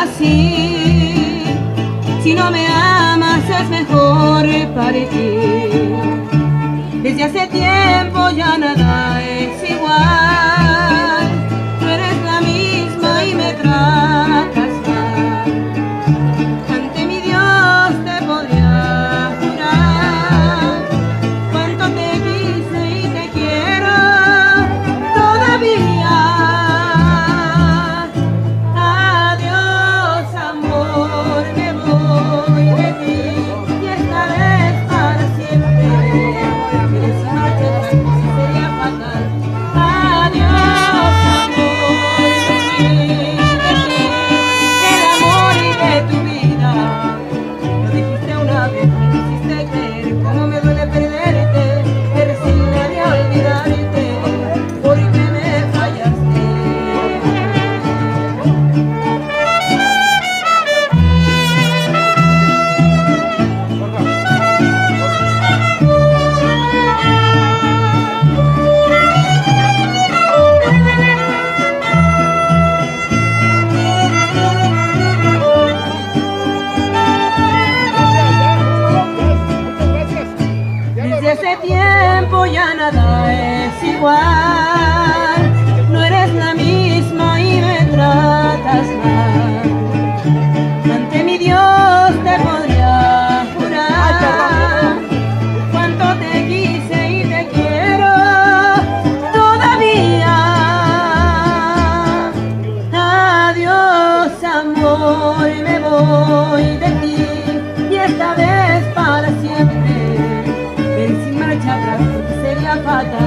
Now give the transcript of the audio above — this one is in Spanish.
así. Si no me amas es mejor partir. Desde hace tiempo ya nada es igual. Tú eres la misma y me tratas mal. Ante mi Dios te podría jurar cuánto te quise y te quiero todavía. Adiós amor, me voy de ti y esta vez para siempre. Pero si marchas sería fatal. Adiós amor, me voy el amor y de tu vida. Lo dijiste una vez, me hiciste creer cómo me duele perderte. Me resignaré a olvidarte porque me fallaste. Desde hace tiempo ya nada es igual. No eres la misma y me tratas mal. Ante mi Dios te podría jurar cuánto te quise y te quiero todavía. Adiós amor, me voy de ti y esta vez para siempre. Ver sin marcha atrás sería fatal.